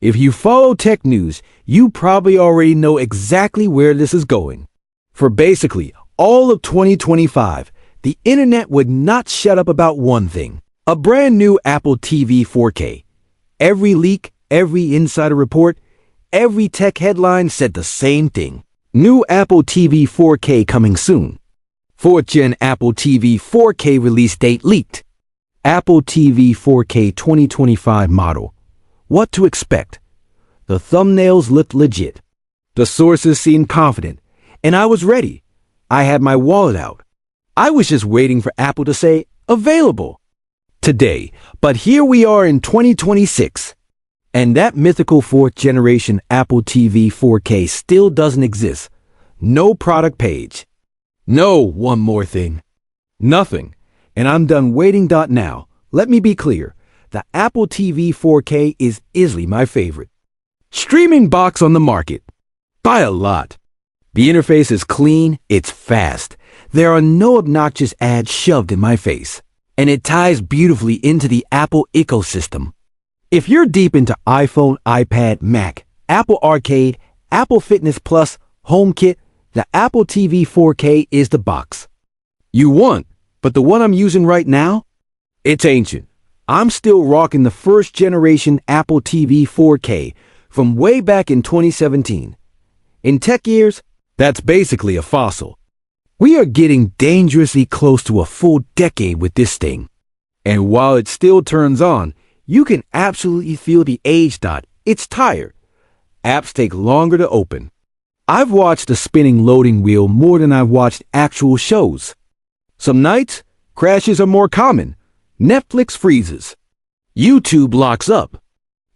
If you follow tech news, you probably already know exactly where this is going. For basically all of 2025, the internet would not shut up about one thing: a brand new Apple TV 4K. Every leak, every insider report, every tech headline said the same thing. New Apple TV 4K coming soon. 4th Gen Apple TV 4K release date leaked. Apple TV 4K 2025 model. What to expect? The thumbnails looked legit. The sources seemed confident, and I was ready. I had my wallet out. I was just waiting for Apple to say, available today. But here we are in 2026. And that mythical 4th generation Apple TV 4K still doesn't exist. No product page. No one more thing. Nothing. And I'm done waiting. Now, let me be clear. The Apple TV 4K is easily my favorite streaming box on the market. By a lot. The interface is clean, it's fast. There are no obnoxious ads shoved in my face. And it ties beautifully into the Apple ecosystem. If you're deep into iPhone, iPad, Mac, Apple Arcade, Apple Fitness Plus, HomeKit, the Apple TV 4K is the box you want. But the one I'm using right now? It's ancient. I'm still rocking the 1st generation Apple TV 4K from way back in 2017. In tech years, that's basically a fossil. We are getting dangerously close to a full decade with this thing. And while it still turns on, you can absolutely feel the age. It's tired. Apps take longer to open. I've watched the spinning loading wheel more than I've watched actual shows. Some nights, crashes are more common. Netflix freezes. YouTube locks up.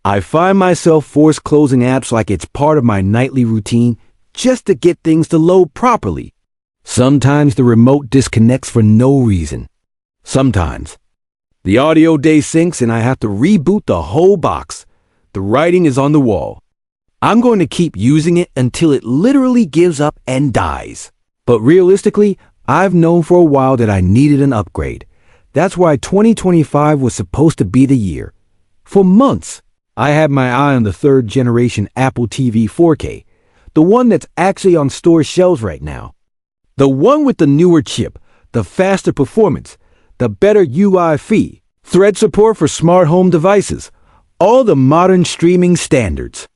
I find myself forced closing apps like it's part of my nightly routine just to get things to load properly. Sometimes the remote disconnects for no reason. Sometimes the audio desyncs and I have to reboot the whole box. The writing is on the wall. I'm going to keep using it until it literally gives up and dies. But realistically, I've known for a while that I needed an upgrade. That's why 2025 was supposed to be the year. For months, I had my eye on the 3rd generation Apple TV 4K, the one that's actually on store shelves right now. The one with the newer chip, the faster performance, the better UI fee, thread support for smart home devices, all the modern streaming standards.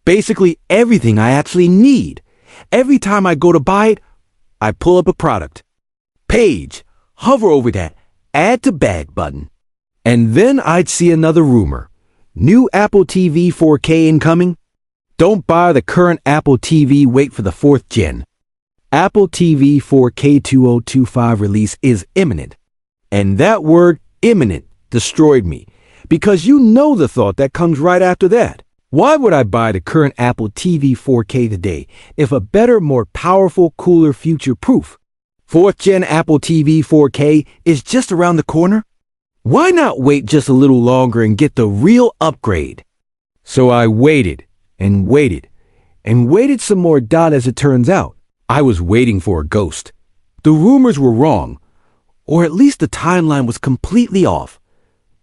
Basically everything I actually need. Every time I go to buy it, I pull up a product page, hover over that add to bag button, and then I'd see another rumor. New Apple TV 4K incoming? Don't buy the current Apple TV, wait for the 4th gen. Apple TV 4K 2025 release is imminent. And that word imminent destroyed me, because you know the thought that comes right after that. Why would I buy the current Apple TV 4K today if a better, more powerful, cooler, future-proof 4th gen Apple TV 4K is just around the corner? Why not wait just a little longer and get the real upgrade? So I waited and waited and waited some more. As it turns out, I was waiting for a ghost. The rumors were wrong, or at least the timeline was completely off.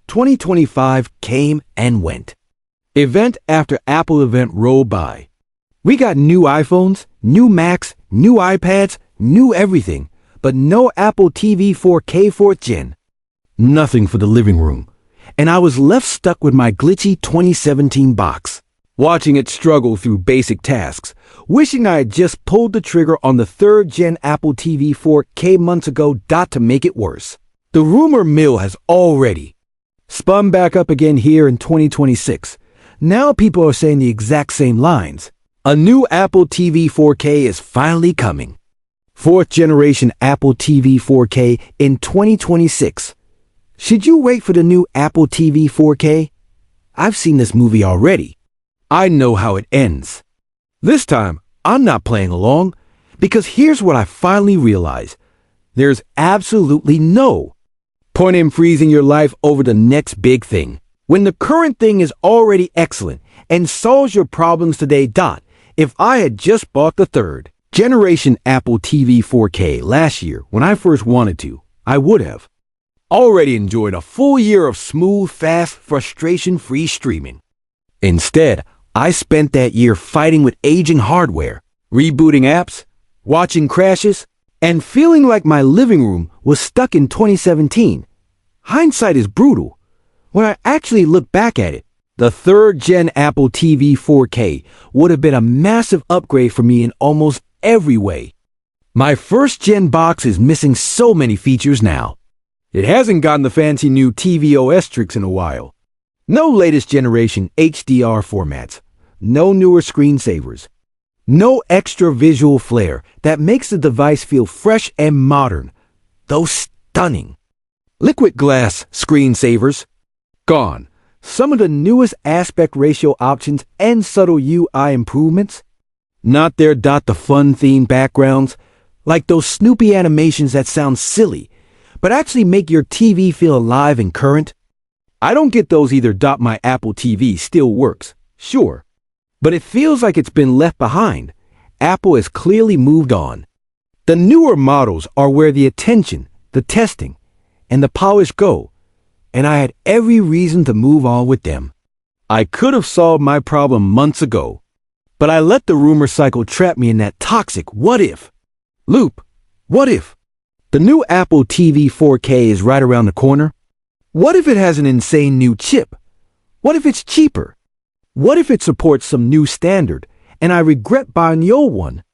2025 came and went. Event after Apple event rolled by. We got new iPhones, new Macs, new iPads, new everything, but no Apple TV 4K 4th gen. Nothing for the living room. And I was left stuck with my glitchy 2017 box, watching it struggle through basic tasks, wishing I had just pulled the trigger on the 3rd gen Apple TV 4K months ago. To make it worse, the rumor mill has already spun back up again here in 2026. Now people are saying the exact same lines. A new Apple TV 4K is finally coming. 4th generation Apple TV 4K in 2026. Should you wait for the new Apple TV 4K? I've seen this movie already. I know how it ends. This time, I'm not playing along, because here's what I finally realized. There's absolutely no point in freezing your life over the next big thing, when the current thing is already excellent and solves your problems today. If I had just bought the 3rd generation Apple TV 4K last year when I first wanted to, I would have already enjoyed a full year of smooth, fast, frustration-free streaming. Instead, I spent that year fighting with aging hardware, rebooting apps, watching crashes, and feeling like my living room was stuck in 2017. Hindsight is brutal. When I actually look back at it, the third-gen Apple TV 4K would have been a massive upgrade for me in almost every way. My first-gen box is missing so many features now. It hasn't gotten the fancy new tvOS tricks in a while. No latest generation HDR formats. No newer screensavers. No extra visual flair that makes the device feel fresh and modern, though stunning. Liquid glass screensavers, gone. Some of the newest aspect ratio options and subtle UI improvements, not their the fun theme backgrounds, like those Snoopy animations that sound silly, but actually make your TV feel alive and current. I don't get those either. My Apple TV still works, sure, but it feels like it's been left behind. Apple has clearly moved on. The newer models are where the attention, the testing, and the polish go, and I had every reason to move on with them. I could have solved my problem months ago, but I let the rumor cycle trap me in that toxic what-if loop. What if? The new Apple TV 4K is right around the corner. What if it has an insane new chip? What if it's cheaper? What if it supports some new standard, and I regret buying the old one?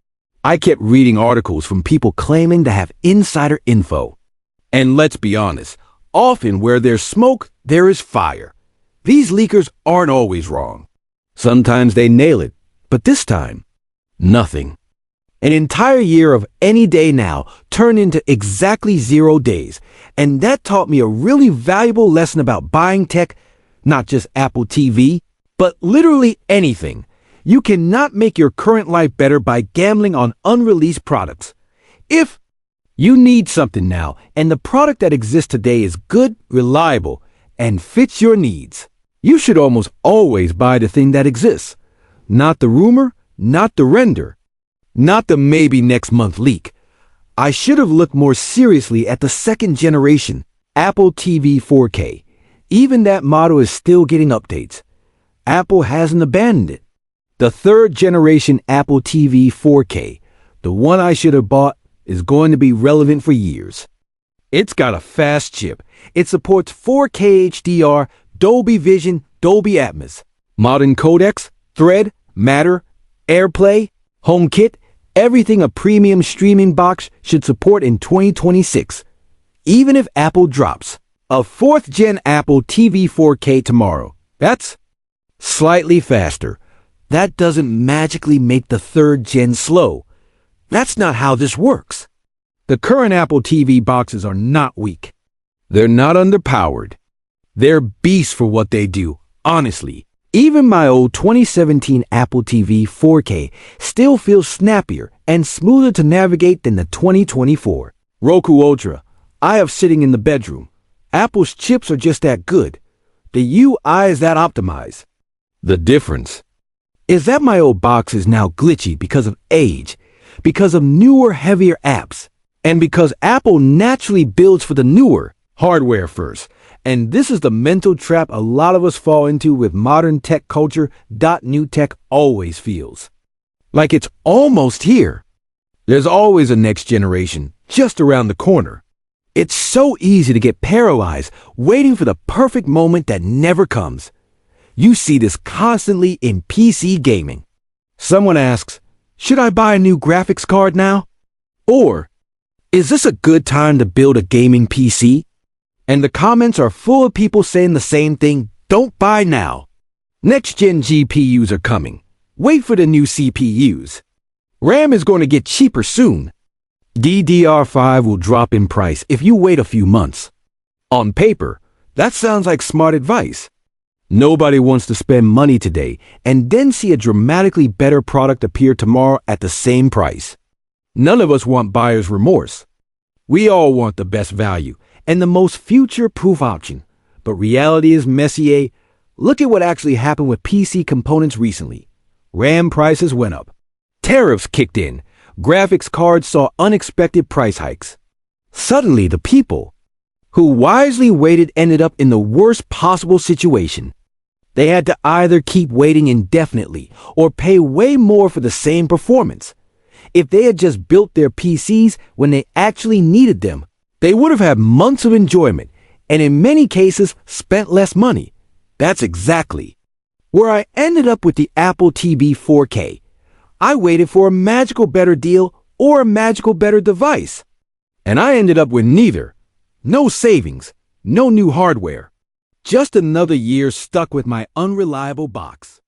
I kept reading articles from people claiming to have insider info. And let's be honest, often where there's smoke, there is fire. These leakers aren't always wrong. Sometimes they nail it, but this time, nothing. An entire year of any day now turned into exactly 0 days, and that taught me a really valuable lesson about buying tech, not just Apple TV, but literally anything. You cannot make your current life better by gambling on unreleased products. If you need something now, and the product that exists today is good, reliable, and fits your needs, you should almost always buy the thing that exists. Not the rumor, not the render, not the maybe next month leak. I should have looked more seriously at the second generation Apple TV 4K. Even that model is still getting updates. Apple hasn't abandoned it. The third generation Apple TV 4K, the one I should have bought, is going to be relevant for years. It's got a fast chip. It supports 4K HDR, Dolby Vision, Dolby Atmos, modern codecs, Thread, Matter, AirPlay, HomeKit, everything a premium streaming box should support in 2026. Even if Apple drops a 4th gen Apple TV 4K tomorrow, that's slightly faster. That doesn't magically make the 3rd gen slow. That's not how this works. The current Apple TV boxes are not weak. They're not underpowered. They're beasts for what they do, honestly. Even my old 2017 Apple TV 4K still feels snappier and smoother to navigate than the 2024 Roku Ultra I have sitting in the bedroom. Apple's chips are just that good. The UI is that optimized. The difference is that my old box is now glitchy because of age, because of newer, heavier apps, and because Apple naturally builds for the newer hardware first. And this is the mental trap a lot of us fall into with modern tech culture. New tech always feels like it's almost here. There's always a next generation just around the corner. It's so easy to get paralyzed waiting for the perfect moment that never comes. You see this constantly in PC gaming. Someone asks, should I buy a new graphics card now? Or, is this a good time to build a gaming PC? And the comments are full of people saying the same thing, don't buy now. Next-gen GPUs are coming. Wait for the new CPUs. RAM is going to get cheaper soon. DDR5 will drop in price if you wait a few months. On paper, that sounds like smart advice. Nobody wants to spend money today and then see a dramatically better product appear tomorrow at the same price. None of us want buyer's remorse. We all want the best value and the most future-proof option. But reality is messier. Look at what actually happened with PC components recently. RAM prices went up. Tariffs kicked in. Graphics cards saw unexpected price hikes. Suddenly, the people who wisely waited ended up in the worst possible situation. They had to either keep waiting indefinitely or pay way more for the same performance. If they had just built their PCs when they actually needed them, they would have had months of enjoyment and in many cases spent less money. That's exactly where I ended up with the Apple TV 4K. I waited for a magical better deal or a magical better device. And I ended up with neither. No savings, no new hardware. Just another year stuck with my unreliable box.